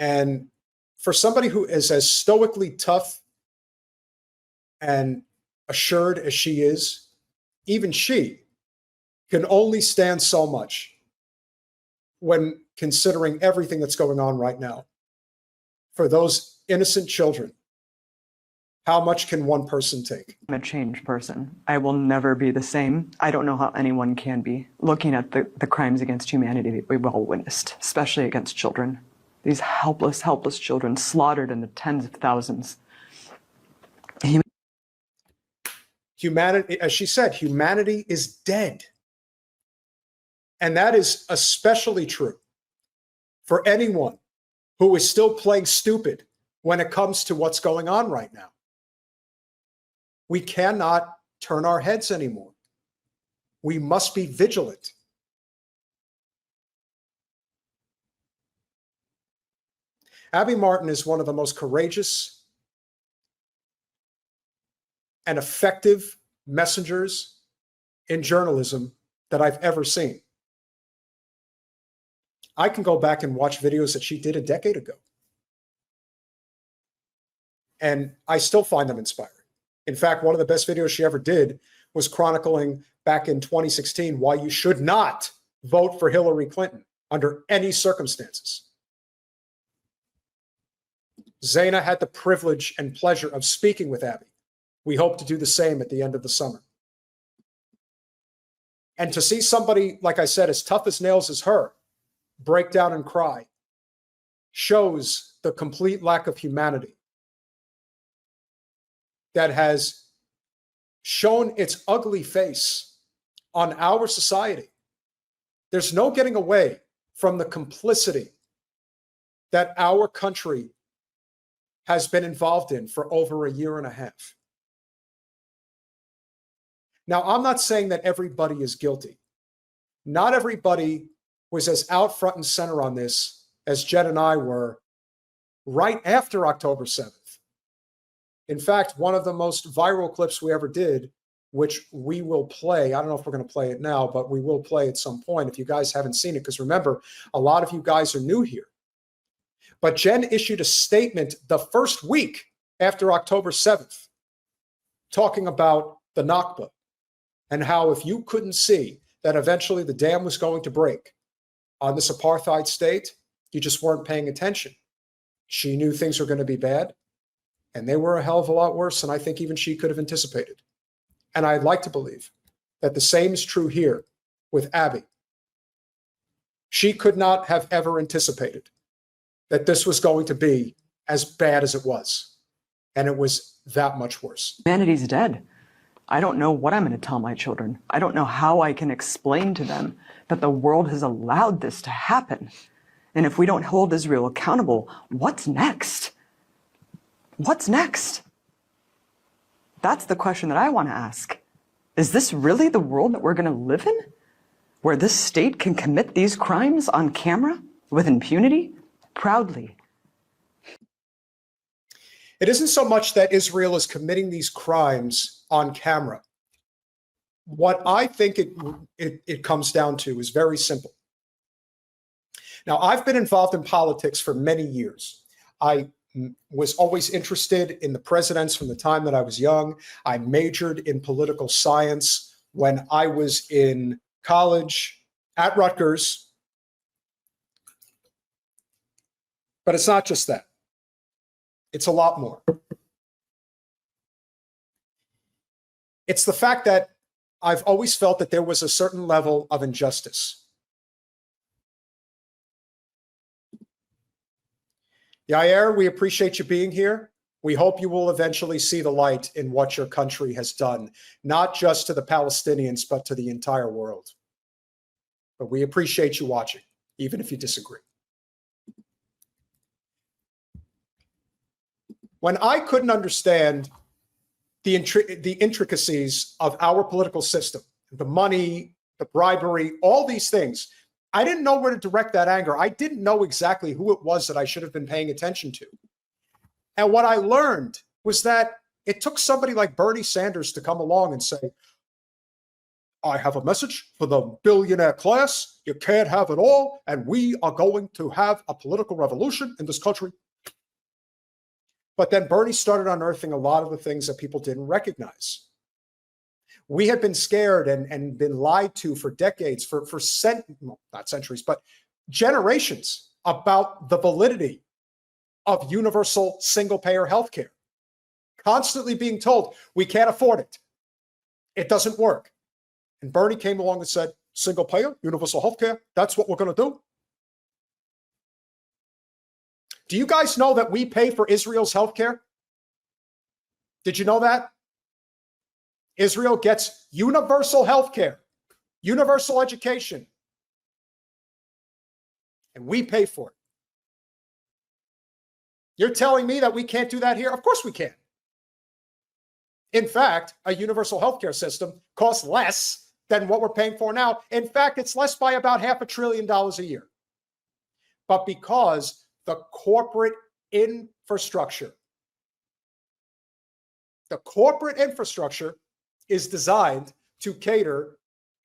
And for somebody who is as stoically tough and assured as she is, even she can only stand so much when considering everything that's going on right now. For those innocent children, how much can one person take? I'm a changed person. I will never be the same. I don't know how anyone can be, looking at the crimes against humanity that we've all witnessed, especially against children. These helpless, helpless children slaughtered in the tens of thousands. Humanity, as she said, humanity is dead. And that is especially true for anyone who is still playing stupid when it comes to what's going on right now. We cannot turn our heads anymore. We must be vigilant. Abby Martin is one of the most courageous and effective messengers in journalism that I've ever seen. I can go back and watch videos that she did a decade ago, and I still find them inspiring. In fact, one of the best videos she ever did was chronicling back in 2016 why you should not vote for Hillary Clinton under any circumstances. Zaina had the privilege and pleasure of speaking with Abby. We hope to do the same at the end of the summer. And to see somebody, like I said, as tough as nails as her, break down and cry shows the complete lack of humanity that has shown its ugly face on our society. There's no getting away from the complicity that our country has been involved in for over a year and a half. Now, I'm not saying that everybody is guilty. Not everybody was as out front and center on this as Jen and I were right after October 7th. In fact, one of the most viral clips we ever did, which we will play, I don't know if we're going to play it now, but we will play at some point if you guys haven't seen it, because remember, a lot of you guys are new here. But Jen issued a statement the first week after October 7th, talking about the Nakba and how if you couldn't see that eventually the dam was going to break on this apartheid state, you just weren't paying attention. She knew things were going to be bad, and they were a hell of a lot worse than I think even she could have anticipated. And I'd like to believe that the same is true here with Abby. She could not have ever anticipated that this was going to be as bad as it was. And it was that much worse. Humanity's dead. I don't know what I'm going to tell my children. I don't know how I can explain to them that the world has allowed this to happen. And if we don't hold Israel accountable, what's next? What's next? That's the question that I want to ask. Is this really the world that we're going to live in? Where this state can commit these crimes on camera with impunity? Proudly. It isn't so much that Israel is committing these crimes on camera. What I think it comes down to is very simple. Now, I've been involved in politics for many years. I was always interested in the presidents from the time that I was young. I majored in political science when I was in college at Rutgers. But it's not just that. It's a lot more. It's the fact that I've always felt that there was a certain level of injustice. Yair, we appreciate you being here. We hope you will eventually see the light in what your country has done, not just to the Palestinians, but to the entire world. But we appreciate you watching, even if you disagree. When I couldn't understand the intricacies of our political system, the money, the bribery, all these things, I didn't know where to direct that anger. I didn't know exactly who it was that I should have been paying attention to. And what I learned was that it took somebody like Bernie Sanders to come along and say, I have a message for the billionaire class. You can't have it all, and we are going to have a political revolution in this country. But then Bernie started unearthing a lot of the things that people didn't recognize. We had been scared and been lied to for decades, not centuries, but generations, about the validity of universal single-payer healthcare. Constantly being told, we can't afford it. It doesn't work. And Bernie came along and said, single-payer, universal healthcare, that's what we're going to do. Do you guys know that we pay for Israel's healthcare? Did you know that? Israel gets universal healthcare, universal education, and we pay for it. You're telling me that we can't do that here? Of course we can. In fact, a universal healthcare system costs less than what we're paying for now. In fact, it's less by about $500 billion a year. But because the corporate infrastructure is designed to cater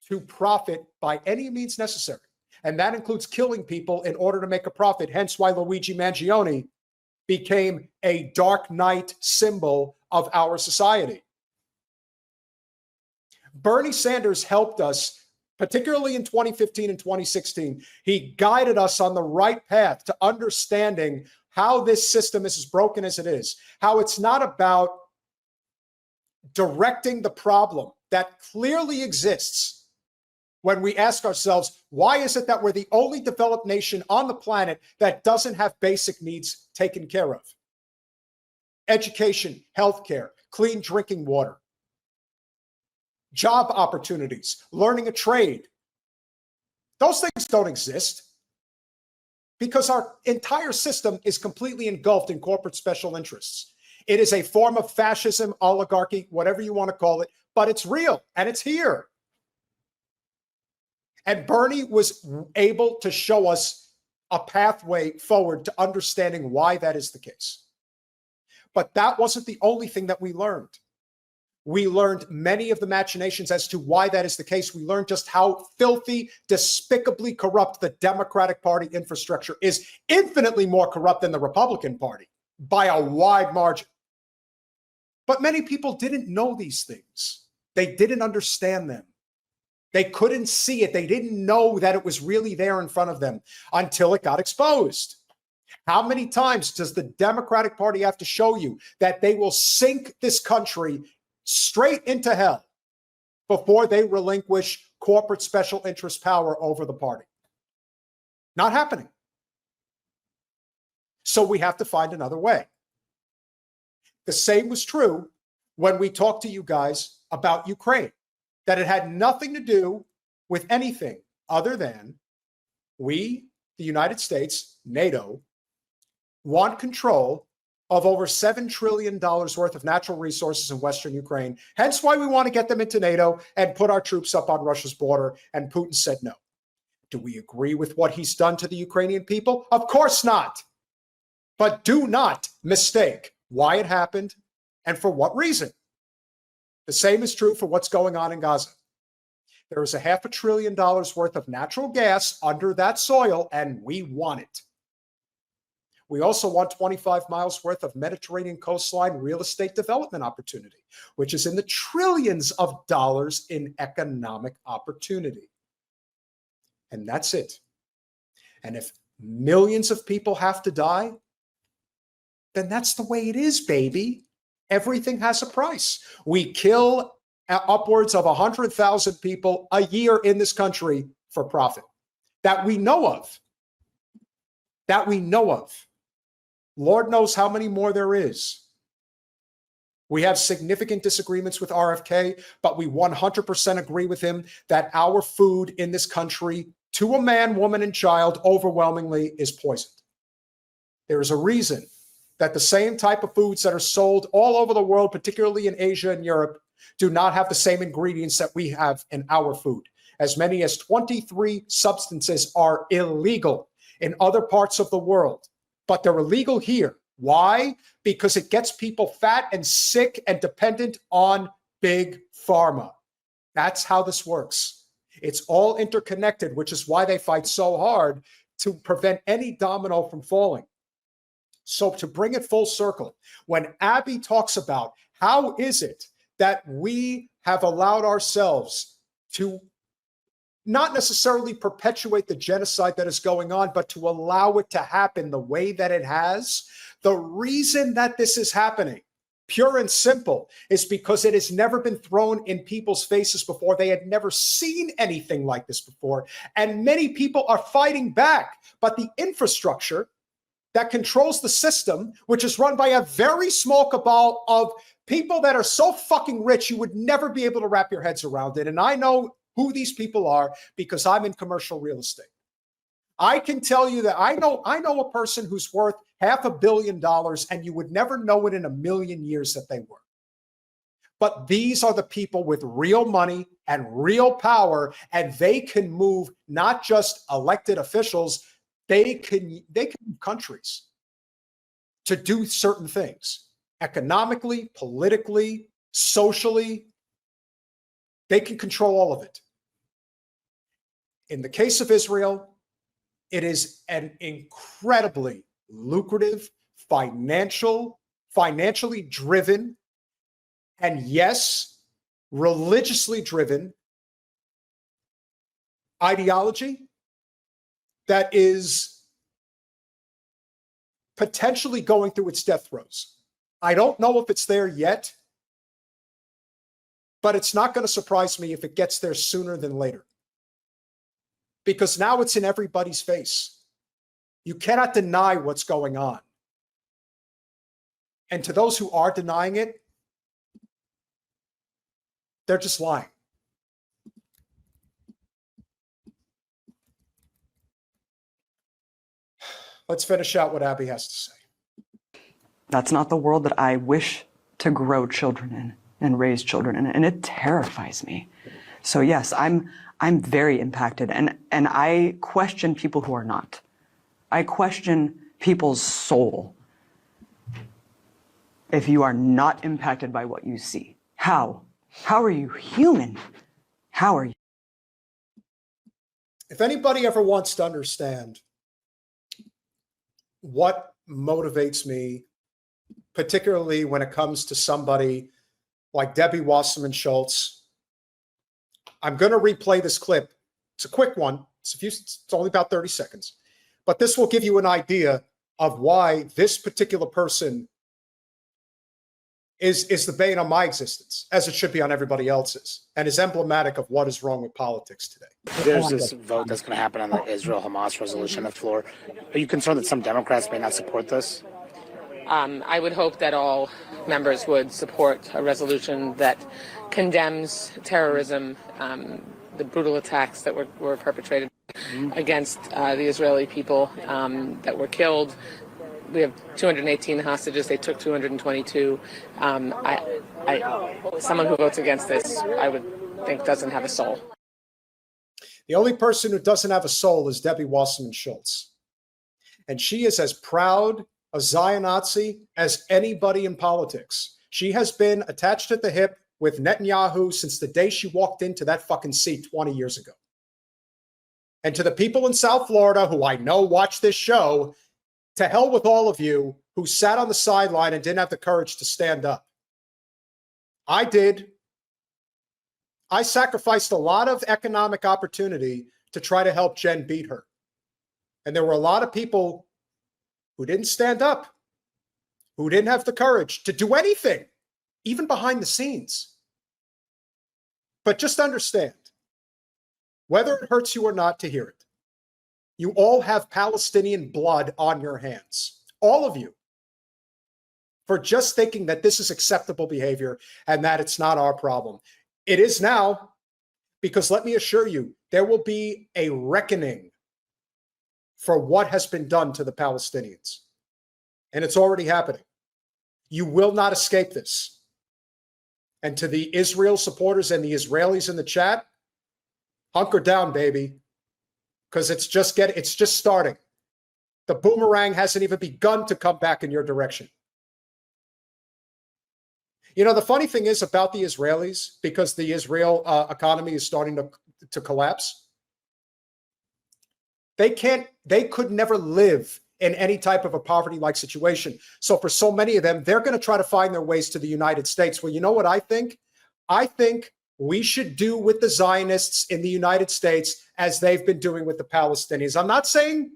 to profit by any means necessary. And that includes killing people in order to make a profit. Hence why Luigi Mangione became a dark knight symbol of our society. Bernie Sanders helped us, particularly in 2015 and 2016. He guided us on the right path to understanding how this system is as broken as it is, how it's not about directing the problem that clearly exists when we ask ourselves, why is it that we're the only developed nation on the planet that doesn't have basic needs taken care of? Education, healthcare, clean drinking water, job opportunities, learning a trade. Those things don't exist because our entire system is completely engulfed in corporate special interests. It is a form of fascism, oligarchy, whatever you want to call it, but it's real and it's here. And Bernie was able to show us a pathway forward to understanding why that is the case. But that wasn't the only thing that we learned. We learned many of the machinations as to why that is the case. We learned just how filthy, despicably corrupt the Democratic Party infrastructure is, infinitely more corrupt than the Republican Party by a wide margin. But many people didn't know these things. They didn't understand them. They couldn't see it. They didn't know that it was really there in front of them until it got exposed. How many times does the Democratic Party have to show you that they will sink this country straight into hell before they relinquish corporate special interest power over the party? Not happening. So we have to find another way. The same was true when we talked to you guys about Ukraine, that it had nothing to do with anything other than we, the United States, NATO, want control of over $7 trillion worth of natural resources in Western Ukraine. Hence why we want to get them into NATO and put our troops up on Russia's border. And Putin said no. Do we agree with what he's done to the Ukrainian people? Of course not. But do not mistake why it happened and for what reason. The same is true for what's going on in Gaza. There is $500 billion worth of natural gas under that soil, and we want it. We also want 25 miles worth of Mediterranean coastline real estate development opportunity, which is in the trillions of dollars in economic opportunity. And that's it. And if millions of people have to die, then that's the way it is, baby. Everything has a price. We kill upwards of 100,000 people a year in this country for profit that we know of. That we know of. Lord knows how many more there is. We have significant disagreements with RFK, but we 100% agree with him that our food in this country, to a man, woman, and child, overwhelmingly is poisoned. There is a reason that the same type of foods that are sold all over the world, particularly in Asia and Europe, do not have the same ingredients that we have in our food. As many as 23 substances are illegal in other parts of the world, but they're illegal here. Why? Because it gets people fat and sick and dependent on big pharma. That's how this works. It's all interconnected, which is why they fight so hard to prevent any domino from falling. So to bring it full circle, when Abby talks about how is it that we have allowed ourselves to not necessarily perpetuate the genocide that is going on, but to allow it to happen the way that it has, the reason that this is happening, pure and simple, is because it has never been thrown in people's faces before. They had never seen anything like this before. And many people are fighting back. But the infrastructure that controls the system, which is run by a very small cabal of people that are so fucking rich, you would never be able to wrap your heads around it. And I know who these people are because I'm in commercial real estate. I can tell you that I know a person who's worth $500 million, and you would never know it in a million years that they were. But these are the people with real money and real power, and they can move not just elected officials, they can move countries to do certain things economically, politically, socially. They can control all of it. In the case of Israel, it is an incredibly lucrative, financially driven, and yes, religiously driven ideology that is potentially going through its death throes. I don't know if it's there yet, but it's not going to surprise me if it gets there sooner than later. Because now it's in everybody's face. You cannot deny what's going on. And to those who are denying it, they're just lying. Let's finish out what Abby has to say. That's not the world that I wish to grow children in and raise children in, and it terrifies me. So yes, I'm very impacted, and I question people who are not. I question people's soul. If you are not impacted by what you see, how? How are you human? How are you? If anybody ever wants to understand what motivates me, particularly when it comes to somebody like Debbie Wasserman Schultz, I'm going to replay this clip. It's a quick one. It's only about 30 seconds. But this will give you an idea of why this particular person is the bane on my existence, as it should be on everybody else's, and is emblematic of what is wrong with politics today. There's this vote that's going to happen on the Israel-Hamas resolution on the floor. Are you concerned that some Democrats may not support this? I would hope that all members would support a resolution that condemns terrorism, the brutal attacks that were perpetrated against the Israeli people that were killed. We have 218 hostages. They took 222. Someone who votes against this, I would think, doesn't have a soul. The only person who doesn't have a soul is Debbie Wasserman Schultz. And she is as proud a Zion-Nazi as anybody in politics. She has been attached at the hip with Netanyahu since the day she walked into that fucking seat 20 years ago. And to the people in South Florida who I know watch this show, to hell with all of you who sat on the sideline and didn't have the courage to stand up. I did. I sacrificed a lot of economic opportunity to try to help Jen beat her. And there were a lot of people who didn't stand up, who didn't have the courage to do anything, even behind the scenes. But just understand, whether it hurts you or not to hear it, you all have Palestinian blood on your hands, all of you, for just thinking that this is acceptable behavior and that it's not our problem. It is now, because let me assure you, there will be a reckoning for what has been done to the Palestinians. And it's already happening. You will not escape this. And to the Israel supporters and the Israelis in the chat, hunker down, baby, because it's just starting. The boomerang hasn't even begun to come back in your direction. You know, the funny thing is about the Israelis, because the Israel economy is starting to collapse, they could never live in any type of a poverty-like situation. So for so many of them, they're going to try to find their ways to the United States. Well, you know what I think? I think we should do with the Zionists in the United States as they've been doing with the Palestinians. I'm not saying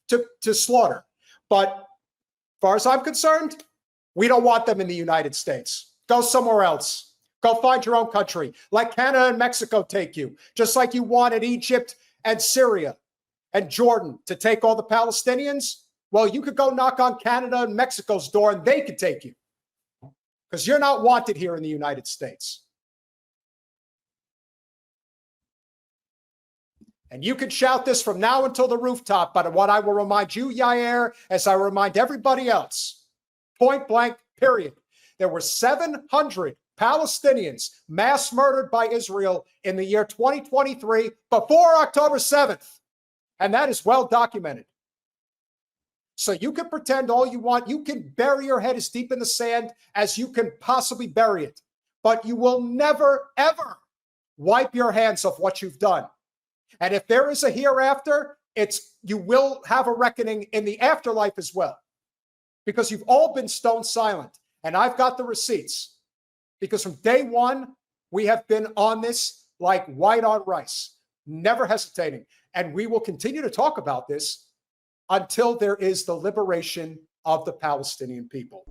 to slaughter, but as far as I'm concerned, we don't want them in the United States. Go somewhere else. Go find your own country. Let Canada and Mexico take you, just like you wanted Egypt and Syria and Jordan to take all the Palestinians. Well, you could go knock on Canada and Mexico's door and they could take you, because you're not wanted here in the United States. And you can shout this from now until the rooftop, but what I will remind you, Yair, as I remind everybody else, point blank, period. There were 700 Palestinians mass murdered by Israel in the year 2023 before October 7th. And that is well documented. So you can pretend all you want. You can bury your head as deep in the sand as you can possibly bury it. But you will never, ever wipe your hands of what you've done. And if there is a hereafter, you will have a reckoning in the afterlife as well. Because you've all been stone silent. And I've got the receipts. Because from day one, we have been on this like white on rice, never hesitating. And we will continue to talk about this until there is the liberation of the Palestinian people.